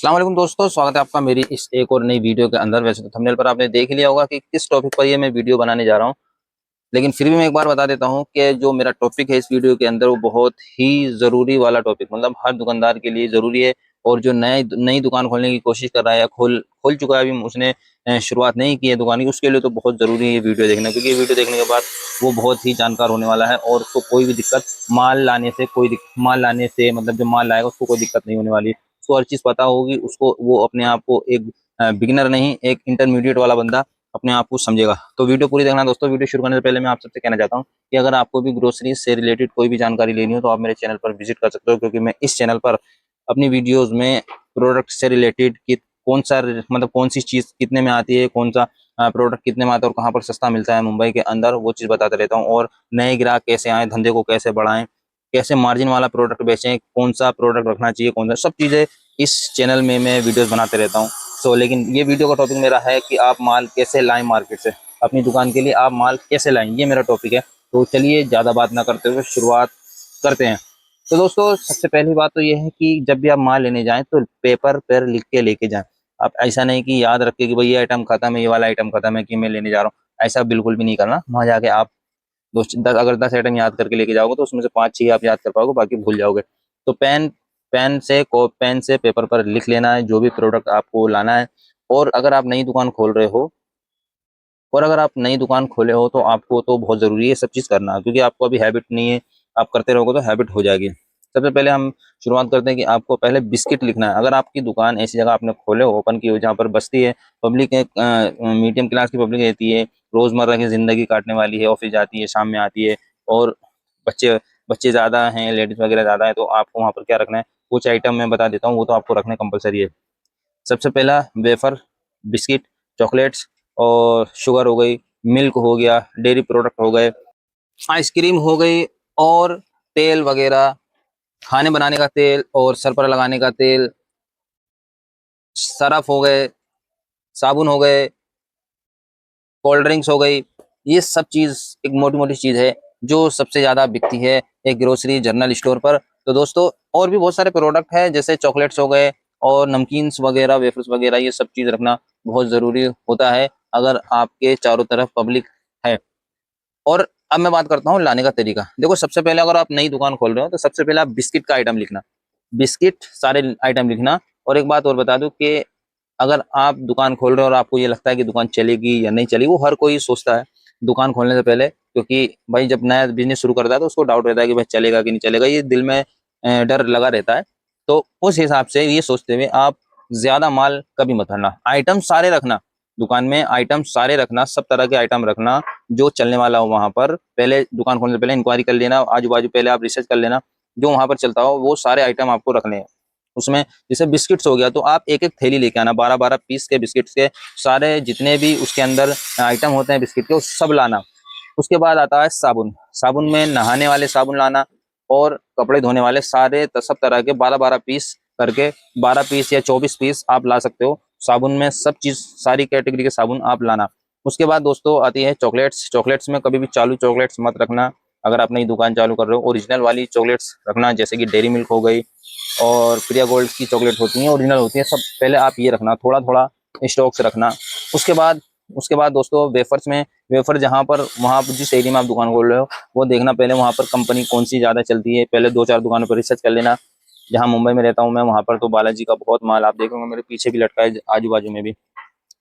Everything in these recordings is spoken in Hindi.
अस्सलाम वालेकुम दोस्तों, स्वागत है आपका मेरी इस एक और नई वीडियो के अंदर। वैसे तो थंबनेल पर आपने देख ही लिया होगा कि किस टॉपिक पर ये मैं वीडियो बनाने जा रहा हूँ, लेकिन फिर भी मैं एक बार बता देता हूँ कि जो मेरा टॉपिक है इस वीडियो के अंदर वो बहुत ही ज़रूरी वाला टॉपिक, मतलब हर दुकानदार के लिए ज़रूरी है। और जो नई नई दुकान खोलने की कोशिश कर रहा है या खोल खोल चुका है, अभी उसने शुरुआत नहीं की है दुकान की, उसके लिए तो बहुत ज़रूरी है ये वीडियो देखना, क्योंकि ये वीडियो देखने के बाद वो बहुत ही जानकार होने वाला है और उसको कोई भी दिक्कत माल लाने से मतलब जो माल लाएगा उसको कोई दिक्कत नहीं होने वाली। उसको हर चीज़ पता होगी, उसको वो अपने आप को एक बिगिनर नहीं, एक इंटरमीडिएट वाला बंदा अपने आप को समझेगा। तो वीडियो पूरी देखना दोस्तों। वीडियो शुरू करने से पहले मैं आप सबसे कहना चाहता हूँ कि अगर आपको भी ग्रोसरी से रिलेटेड कोई भी जानकारी लेनी हो तो आप मेरे चैनल पर विजिट कर सकते हो, क्योंकि मैं इस चैनल पर अपनी वीडियोस में प्रोडक्ट से रिलेटेड कि कौन सा मतलब कौन सी चीज़ कितने में आती है, कौन सा प्रोडक्ट कितने में आता है और कहाँ पर सस्ता मिलता है मुंबई के अंदर, वो चीज़ बताता रहता हूँ। और नए ग्राहक कैसे आए, धंधे को कैसे बढ़ाएं, कैसे मार्जिन वाला प्रोडक्ट बेचें, कौन सा प्रोडक्ट रखना चाहिए, कौन सा, सब चीज़ें इस चैनल में मैं वीडियोस बनाते रहता हूँ। लेकिन ये वीडियो का टॉपिक मेरा है कि आप माल कैसे लाएं मार्केट से, अपनी दुकान के लिए आप माल कैसे लाएं, ये मेरा टॉपिक है। तो चलिए ज़्यादा बात ना करते हुए शुरुआत करते हैं। तो दोस्तों सबसे पहली बात तो ये है कि जब भी आप माल लेने जाएं तो पेपर पर लिख के लेके जाएं। आप ऐसा नहीं कि याद रख के कि भाई ये आइटम खत्म है, ये वाला आइटम खत्म है कि मैं लेने जा रहा हूँ, ऐसा बिल्कुल भी नहीं करना। वहाँ जाके आप अगर 10 आइटम याद करके लेके जाओगे तो उसमें से 5-6 आप याद कर पाओगे, बाकी भूल जाओगे। तो पेन से पेपर पर लिख लेना है जो भी प्रोडक्ट आपको लाना है। और अगर आप नई दुकान खोल रहे हो और अगर आप नई दुकान खोले हो तो आपको तो बहुत ज़रूरी है सब चीज़ करना, क्योंकि आपको अभी हैबिट नहीं है। आप करते रहोगे तो हैबिट हो जाएगी। सबसे पहले हम शुरुआत करते हैं कि आपको पहले बिस्किट लिखना है। अगर आपकी दुकान ऐसी जगह आपने खोले हो, ओपन की हो, जहाँ पर बस्ती है, पब्लिक है, मीडियम क्लास की पब्लिक रहती है, रोज़मर्रा की ज़िंदगी काटने वाली है, ऑफिस जाती है, शाम में आती है, और बच्चे बच्चे ज़्यादा हैं, लेडीज़ वगैरह ज़्यादा है, तो आपको वहाँ पर क्या रखना है, कुछ आइटम मैं बता देता हूँ, वो तो आपको रखना कंपलसरी है। सबसे पहला वेफर, बिस्किट, चॉकलेट्स और शुगर हो गई, मिल्क हो गया, डेयरी प्रोडक्ट हो गए, आइसक्रीम हो गई, और तेल वगैरह, खाने बनाने का तेल और सर पर लगाने का तेल, सरफ हो गए, साबुन हो गए, कोल्ड ड्रिंक्स हो गई। ये सब चीज़ एक मोटी-मोटी चीज़ है जो सबसे ज़्यादा बिकती है एक ग्रोसरी जनरल स्टोर पर। तो दोस्तों और भी बहुत सारे प्रोडक्ट हैं, जैसे चॉकलेट्स हो गए और नमकीन्स वगैरह, वेफर्स वगैरह, ये सब चीज़ रखना बहुत ज़रूरी होता है अगर आपके चारों तरफ पब्लिक है। और अब मैं बात करता हूँ लाने का तरीका। देखो सबसे पहले अगर आप नई दुकान खोल रहे हो तो सबसे पहले आप बिस्किट का आइटम लिखना, बिस्किट सारे आइटम लिखना। और एक बात और बता दूं कि अगर आप दुकान खोल रहे हो और आपको ये लगता है कि दुकान चलेगी या नहीं चलेगी, वो हर कोई सोचता है दुकान खोलने से पहले, क्योंकि भाई जब नया बिजनेस शुरू करता है तो उसको डाउट रहता है कि भाई चलेगा कि नहीं चलेगा, ये दिल में डर लगा रहता है। तो उस हिसाब से ये सोचते हुए आप ज्यादा माल कभी मत भरना, आइटम सारे रखना, दुकान में आइटम सारे रखना, सब तरह के आइटम रखना जो चलने वाला हो। वहां पर पहले दुकान खोलने से पहले इंक्वायरी कर लेना, आजू बाजू पहले आप रिसर्च कर लेना, जो वहां पर चलता हो वो सारे आइटम आपको रखने हैं उसमें। जैसे बिस्किट्स हो गया तो आप एक एक थैली लेके आना, 12-12 पीस के बिस्किट्स के, सारे जितने भी उसके अंदर आइटम होते हैं बिस्किट के वो सब लाना। उसके बाद आता है साबुन, साबुन में नहाने वाले साबुन लाना और कपड़े धोने वाले सारे सब तरह के 12-12 पीस करके, 12 पीस या 24 पीस आप ला सकते हो साबुन में, सब चीज सारी कैटेगरी के साबुन आप लाना। उसके बाद दोस्तों आती है चॉकलेट्स। चॉकलेट्स में कभी भी चालू चॉकलेट्स मत रखना। अगर आप नई दुकान चालू कर रहे हो ओरिजिनल वाली चॉकलेट्स रखना, जैसे कि डेयरी मिल्क हो गई और प्रिया गोल्ड की चॉकलेट होती हैं, ओरिजिनल होती हैं, सब पहले आप ये रखना, थोड़ा थोड़ा स्टॉक से रखना। उसके बाद उसके बाद दोस्तों वेफर्स में, वेफर जहाँ पर वहाँ पर जिस एरिया में आप दुकान खोल रहे हो वो देखना पहले वहाँ पर कंपनी कौन सी ज़्यादा चलती है, पहले 2-4 दुकानों पर रिसर्च कर लेना। जहाँ मुंबई में रहता हूँ मैं, वहाँ पर तो बालाजी का बहुत माल आप देखोगे, मेरे पीछे भी लटका है, आजू बाजू में भी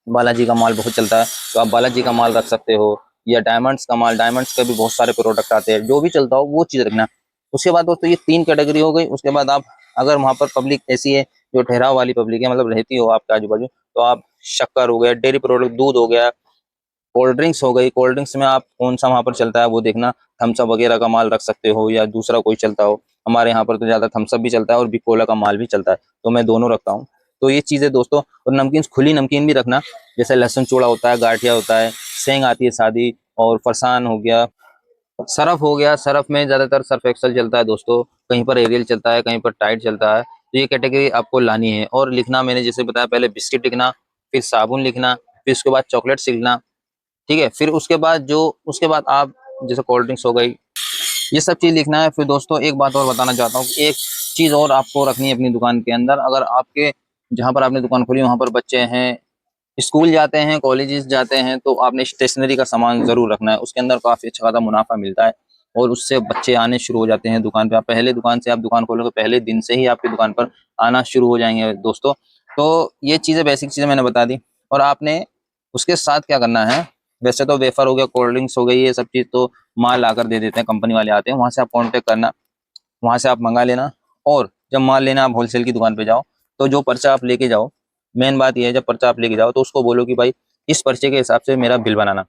बालाजी का माल बहुत चलता है, तो आप बालाजी का माल रख सकते हो। या डायमंड्स का माल, डायमंड्स के भी बहुत सारे प्रोडक्ट आते हैं, जो भी चलता हो वो चीज़ रखना। उसके बाद दोस्तों ये 3 कैटेगरी हो गई। उसके बाद आप अगर वहाँ पर पब्लिक ऐसी है जो ठहराव वाली पब्लिक है, मतलब रहती हो आपके आजू बाजू, तो आप शक्कर हो गया, डेयरी प्रोडक्ट, दूध हो गया, कोल्ड ड्रिंक्स हो गई, कोल्ड ड्रिंक्स में आप कौन सा वहाँ पर चलता है वो देखना, थम्स अप वगैरह का माल रख सकते हो या दूसरा कोई चलता हो। हमारे यहाँ पर तो ज़्यादा थम्स अप भी चलता है और बिग कोला का माल भी चलता है, तो मैं दोनों रखता हूँ। तो ये चीज़ें दोस्तों। और नमकीन, खुली नमकीन भी रखना, जैसे लहसुन चूड़ा होता है, गाठिया होता है, सेंग आती है सादी, और फरसान हो गया, सरफ हो गया। सरफ में ज़्यादातर सर्फ एक्सल चलता है दोस्तों, कहीं पर एरियल चलता है, कहीं पर टाइड चलता है। तो ये कैटेगरी आपको लानी है और लिखना, मैंने जैसे बताया, पहले बिस्किट लिखना, फिर साबुन लिखना, फिर उसके बाद चॉकलेट्स लिखना, ठीक है। फिर उसके बाद आप जैसे कोल्ड ड्रिंक्स हो गई, ये सब चीज लिखना है। फिर दोस्तों एक बात और बताना चाहता हूँ कि एक चीज और आपको रखनी है अपनी दुकान के अंदर। अगर आपके जहाँ पर आपने दुकान खोली वहाँ पर बच्चे हैं, स्कूल जाते हैं, कॉलेजेस जाते हैं, तो आपने स्टेशनरी का सामान जरूर रखना है। उसके अंदर काफी अच्छा खासा मुनाफा मिलता है और उससे बच्चे आने शुरू हो जाते हैं दुकान पे। आप पहले दुकान से आप दुकान खोलोगे, पहले दिन से ही आपकी दुकान पर आना शुरू हो जाएंगे दोस्तों। तो ये चीजें, बेसिक चीजें मैंने बता दी। और आपने उसके साथ क्या करना है, वैसे तो वेफर हो गया, कोल्ड ड्रिंक्स हो गई, ये सब चीज तो माल आकर दे देते हैं, कंपनी वाले आते हैं, वहां से आप कांटेक्ट करना, वहां से आप मंगा लेना। और जब माल लेना आप होलसेल की दुकान पे जाओ, तो जो पर्चा आप लेके जाओ, मेन बात यह है, जब पर्चा आप लेके जाओ तो उसको बोलो कि भाई इस पर्चे के हिसाब से मेरा बिल बनाना।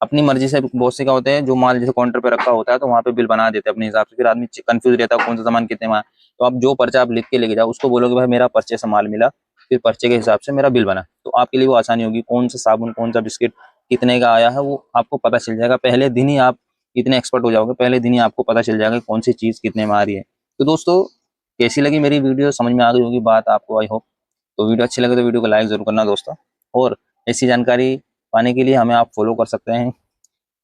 अपनी मर्जी से बहुत से क्या होते हैं, जो माल जैसे काउंटर पे रखा होता है तो वहां पे बिल बना देते हैं अपने हिसाब से, फिर आदमी कंफ्यूज रहता है कौन सा सामान कितने में है। तो आप जो पर्चा आप लिख के लेके जाओ, उसको बोलो कि भाई मेरा पर्चे से माल मिला, फिर पर्चे के हिसाब से मेरा बिल बना। तो आपके लिए वो आसानी होगी, कौन सा साबुन, कौन सा बिस्किट कितने का आया है वो आपको पता चल जाएगा। पहले दिन ही आप इतने एक्सपर्ट हो जाओगे, पहले दिन ही आपको पता चल जाएगा कि कौन सी चीज कितने में आ रही है। तो दोस्तों, कैसी लगी मेरी वीडियो, समझ में आ गई होगी बात आपको, आई होप। तो वीडियो अच्छी लगे तो वीडियो को लाइक जरूर करना दोस्तों। और ऐसी जानकारी पाने के लिए हमें आप फॉलो कर सकते हैं।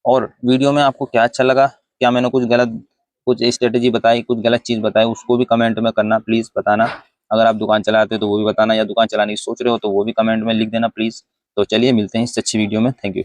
और वीडियो में आपको क्या अच्छा लगा, क्या मैंने कुछ गलत, कुछ स्ट्रेटेजी बताई, कुछ गलत चीज़ बताई, उसको भी कमेंट में करना, प्लीज़ बताना। अगर आप दुकान चलाते हो तो वो भी बताना, या दुकान चलाने की सोच रहे हो तो वो भी कमेंट में लिख देना प्लीज़। तो चलिए मिलते हैं इस अच्छी वीडियो में। Thank you.